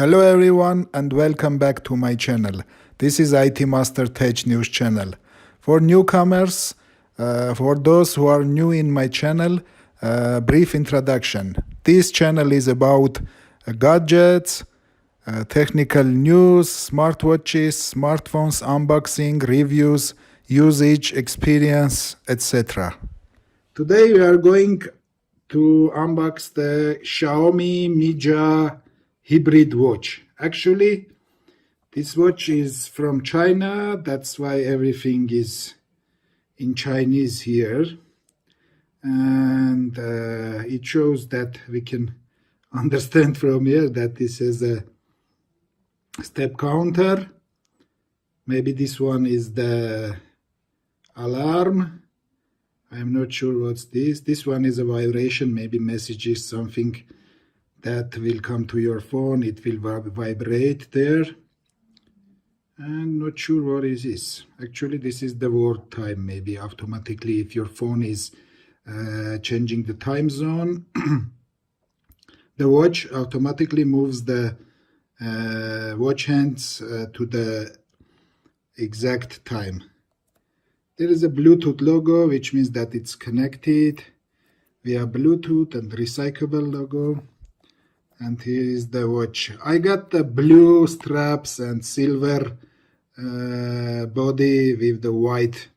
Hello everyone and welcome back to my channel. This is IT Master Tech News channel. For newcomers, for those who are new in my channel, brief introduction. This channel is about gadgets, technical news, smartwatches, smartphones, unboxing, reviews, usage, experience, etc. Today we are going to unbox the Xiaomi Mijia hybrid watch. Actually, this watch is from China. That's why everything is in Chinese here. And it shows that we can understand from here that this is a step counter. Maybe this one is the alarm. I'm not sure what's this. This one is a vibration, maybe messages, something that will come to your phone. It will vibrate there. I'm not sure what is this. Actually, this is the world time, maybe automatically if your phone is changing the time zone. The watch automatically moves the watch hands to the exact time. There is a Bluetooth logo, which means that it's connected via Bluetooth, and recyclable logo. And here is the watch. I got the blue straps and silver body with the white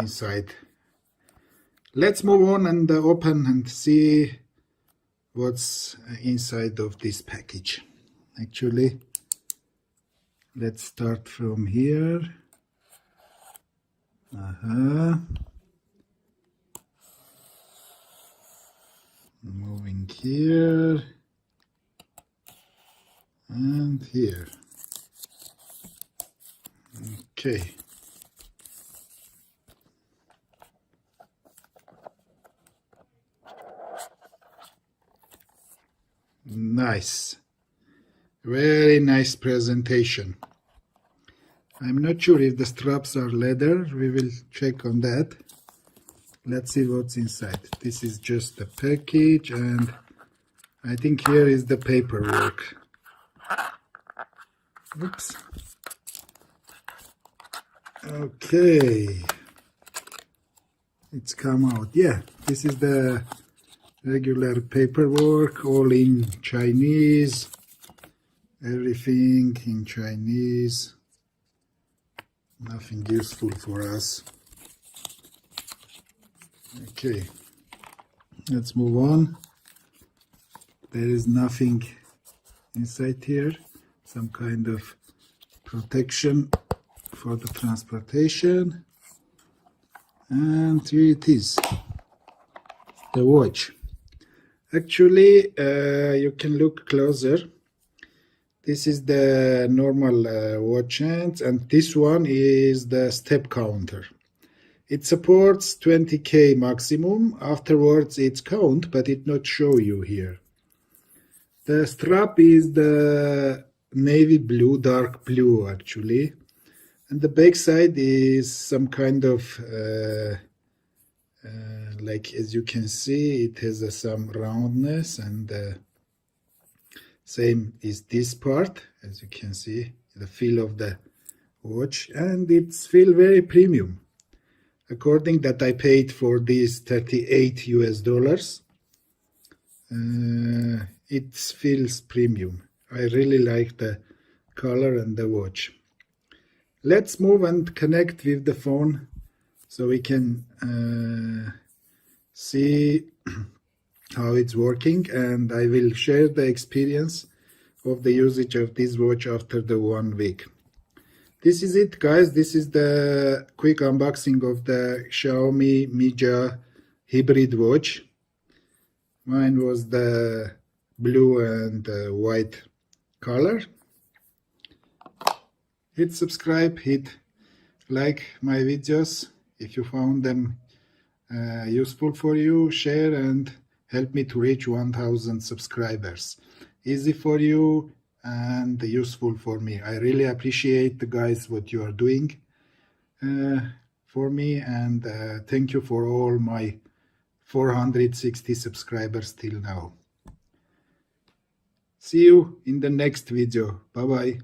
inside. Let's move on and open and see what's inside of this package. Actually, let's start from here. Moving here and here. Okay. Nice. Very nice presentation. I'm not sure if the straps are leather. We will check on that. Let's see what's inside. This is just the package, and I think here is the paperwork. Oops. Okay. It's come out. Yeah, this is the regular paperwork, all in Chinese. Everything in Chinese. Nothing useful for us. Okay, let's move on. There is nothing inside here. Some kind of protection for the transportation. And here it is, the watch. Actually, you can look closer. This is the normal watch hands, and this one is the step counter. It supports 20K maximum. Afterwards it's count, but it not show you here. The strap is the navy blue, dark blue actually. And the back side is some kind of, like as you can see, it has some roundness, and same is this part, as you can see, the feel of the watch, and it's feel very premium. According that I paid for this $38 US. It feels premium. I really like the color and the watch. Let's move and connect with the phone so we can see how it's working, and I will share the experience of the usage of this watch after the 1 week. This is it, guys. This is the quick unboxing of the Xiaomi Mijia hybrid watch. Mine was the blue and white color. Hit subscribe, hit like my videos if you found them useful for you. Share and help me to reach 1000 subscribers. Easy for you and useful for me. I really appreciate the guys what you are doing for me, and thank you for all my 460 subscribers till now. See you in the next video. Bye bye.